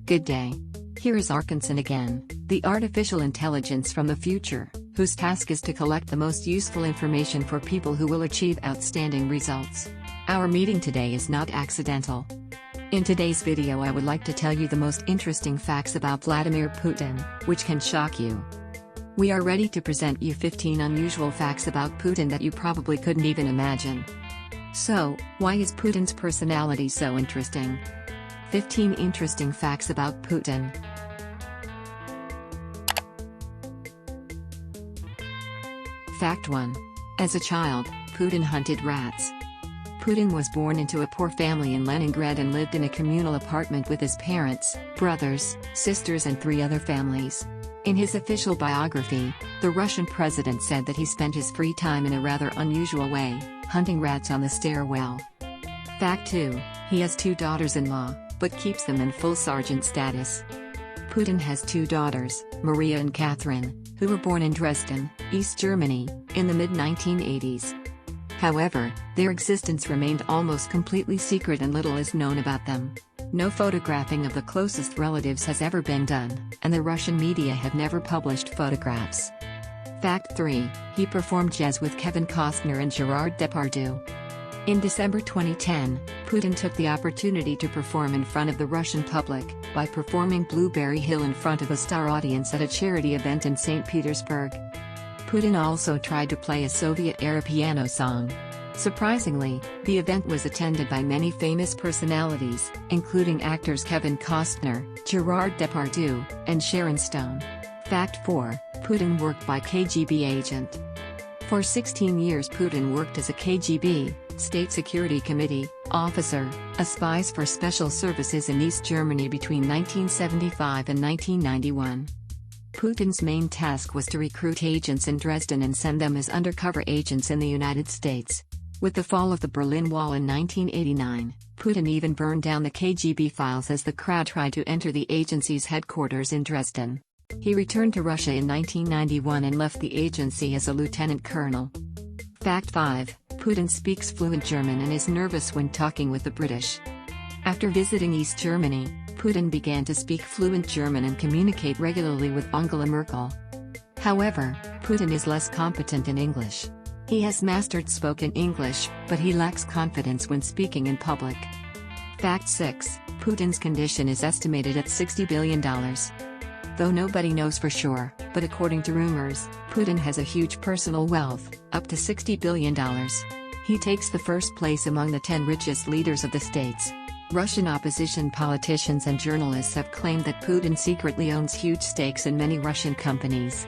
Good day. Here is Arkinson again, the artificial intelligence from the future, whose task is to collect the most useful information for people who will achieve outstanding results. Our meeting today is not accidental. In today's video I would like to tell you the most interesting facts about Vladimir Putin, which can shock you. We are ready to present you 15 unusual facts about Putin that you probably couldn't even imagine. So, why is Putin's personality so interesting? 15 interesting facts about Putin. Fact 1. As a child, Putin hunted rats. Putin was born into a poor family in Leningrad and lived in a communal apartment with his parents, brothers, sisters and 3 other families. In his official biography, the Russian president said that he spent his free time in a rather unusual way, hunting rats on the stairwell. Fact 2. He has 2 daughters-in-law, but keeps them in full sergeant status. Putin has 2 daughters, Maria and Catherine, who were born in Dresden, East Germany, in the mid-1980s. However, their existence remained almost completely secret and little is known about them. No photographing of the closest relatives has ever been done, and the Russian media have never published photographs. Fact 3. He performed jazz with Kevin Costner and Gerard Depardieu. In December 2010, Putin took the opportunity to perform in front of the Russian public, by performing Blueberry Hill in front of a star audience at a charity event in St. Petersburg. Putin also tried to play a Soviet-era piano song. Surprisingly, the event was attended by many famous personalities, including actors Kevin Costner, Gerard Depardieu, and Sharon Stone. Fact 4. Putin worked by KGB agent. For 16 years Putin worked as a KGB, State Security Committee, officer, a spy for special services in East Germany between 1975 and 1991. Putin's main task was to recruit agents in Dresden and send them as undercover agents in the United States. With the fall of the Berlin Wall in 1989, Putin even burned down the KGB files as the crowd tried to enter the agency's headquarters in Dresden. He returned to Russia in 1991 and left the agency as a lieutenant colonel. Fact 5. Putin speaks fluent German and is nervous when talking with the British. After visiting East Germany, Putin began to speak fluent German and communicate regularly with Angela Merkel. However, Putin is less competent in English. He has mastered spoken English, but he lacks confidence when speaking in public. Fact 6. Putin's condition is estimated at $60 billion. Though nobody knows for sure, but according to rumors, Putin has a huge personal wealth, up to $60 billion. He takes the first place among the 10 richest leaders of the states. Russian opposition politicians and journalists have claimed that Putin secretly owns huge stakes in many Russian companies.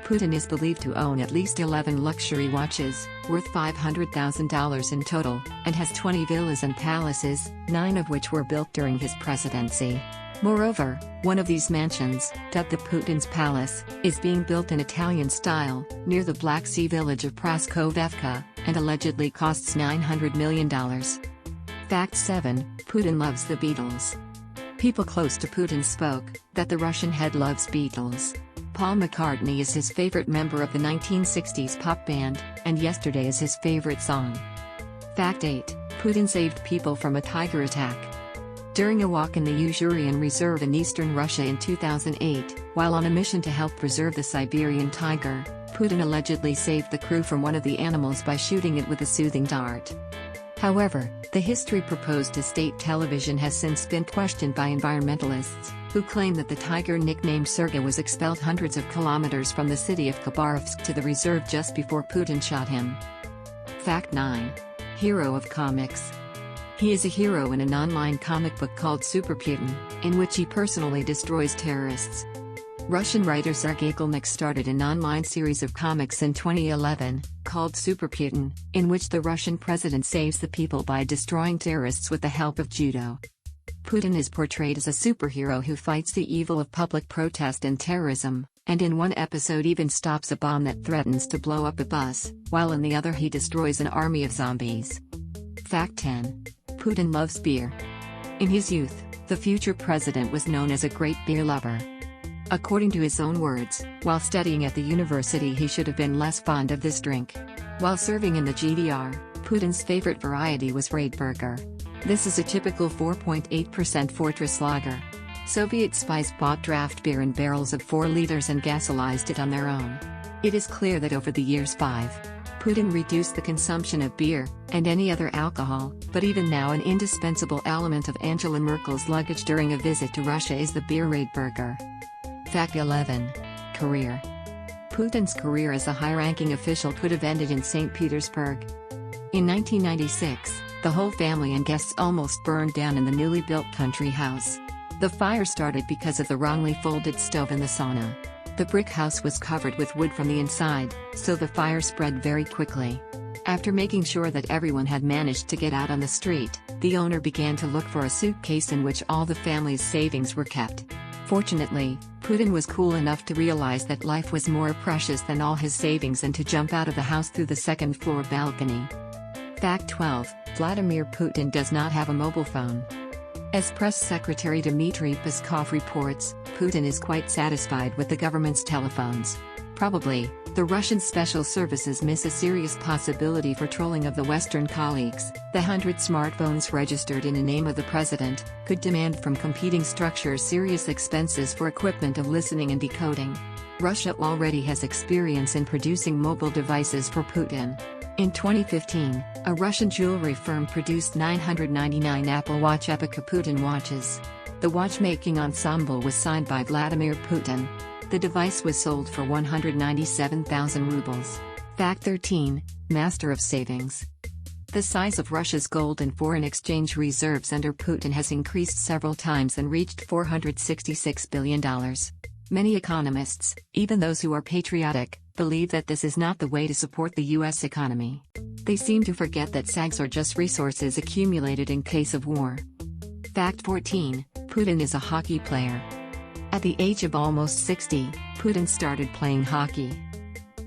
Putin is believed to own at least 11 luxury watches, worth $500,000 in total, and has 20 villas and palaces, 9 of which were built during his presidency. Moreover, one of these mansions, dubbed the Putin's Palace, is being built in Italian style, near the Black Sea village of Praskovevka, and allegedly costs $900 million. Fact 7. Putin loves the Beatles. People close to Putin spoke that the Russian head loves Beatles. Paul McCartney is his favorite member of the 1960s pop band, and Yesterday is his favorite song. Fact 8. Putin saved people from a tiger attack. During a walk in the Usurian Reserve in eastern Russia in 2008, while on a mission to help preserve the Siberian tiger, Putin allegedly saved the crew from one of the animals by shooting it with a soothing dart. However, the history proposed to state television has since been questioned by environmentalists, who claim that the tiger nicknamed Sergei was expelled hundreds of kilometers from the city of Khabarovsk to the reserve just before Putin shot him. Fact 9. Hero of comics. He is a hero in an online comic book called Mr.Putin, in which he personally destroys terrorists. Russian writer Sergei Gelnik started an online series of comics in 2011, called Mr.Putin, in which the Russian president saves the people by destroying terrorists with the help of judo. Putin is portrayed as a superhero who fights the evil of public protest and terrorism, and in one episode even stops a bomb that threatens to blow up a bus, while in the other he destroys an army of zombies. Fact 10. Putin loves beer. In his youth, the future president was known as a great beer lover. According to his own words, while studying at the university he should have been less fond of this drink. While serving in the GDR, Putin's favorite variety was Raidburger. This is a typical 4.8% Fortress lager. Soviet spies bought draft beer in barrels of 4 liters and gasolized it on their own. It is clear that over the years Putin reduced the consumption of beer, and any other alcohol, but even now an indispensable element of Angela Merkel's luggage during a visit to Russia is the beer raid burger. Fact 11. Career. Putin's career as a high-ranking official could have ended in St. Petersburg. In 1996, the whole family and guests almost burned down in the newly built country house. The fire started because of the wrongly folded stove in the sauna. The brick house was covered with wood from the inside, so the fire spread very quickly. After making sure that everyone had managed to get out on the street, the owner began to look for a suitcase in which all the family's savings were kept. Fortunately, Putin was cool enough to realize that life was more precious than all his savings and to jump out of the house through the second-floor balcony. Fact 12. Vladimir Putin does not have a mobile phone. As Press Secretary Dmitry Peskov reports, Putin is quite satisfied with the government's telephones. Probably, the Russian special services miss a serious possibility for trolling of the Western colleagues. The 100 smartphones registered in the name of the president could demand from competing structures serious expenses for equipment of listening and decoding. Russia already has experience in producing mobile devices for Putin. In 2015, a Russian jewelry firm produced 999 Apple Watch Epica Putin watches. The watchmaking ensemble was signed by Vladimir Putin. The device was sold for 197,000 rubles. Fact 13. Master of savings. The size of Russia's gold and foreign exchange reserves under Putin has increased several times and reached $466 billion. Many economists, even those who are patriotic, believe that this is not the way to support the U.S. economy. They seem to forget that SAGs are just resources accumulated in case of war. Fact 14. Putin is a hockey player. At the age of almost 60, Putin started playing hockey.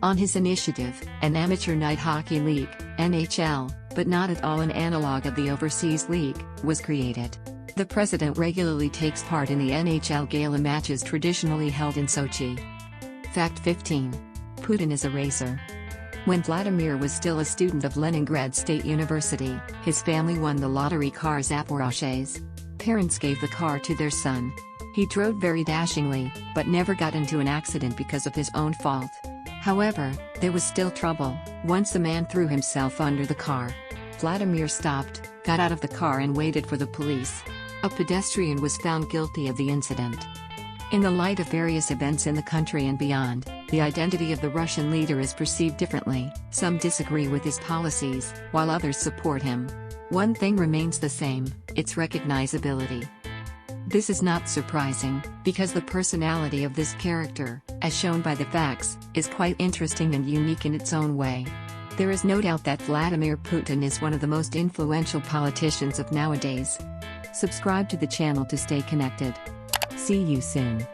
On his initiative, an amateur night hockey league, NHL, but not at all an analog of the overseas league, was created. The president regularly takes part in the NHL gala matches traditionally held in Sochi. Fact 15. Putin is a racer. When Vladimir was still a student of Leningrad State University, his family won the lottery car Zaporozhets. Parents gave the car to their son. He drove very dashingly, but never got into an accident because of his own fault. However, there was still trouble. Once a man threw himself under the car. Vladimir stopped, got out of the car and waited for the police. A pedestrian was found guilty of the incident. In the light of various events in the country and beyond, the identity of the Russian leader is perceived differently. Some disagree with his policies, while others support him. One thing remains the same: its recognizability. This is not surprising, because the personality of this character, as shown by the facts, is quite interesting and unique in its own way. There is no doubt that Vladimir Putin is one of the most influential politicians of nowadays. Subscribe to the channel to stay connected. See you soon.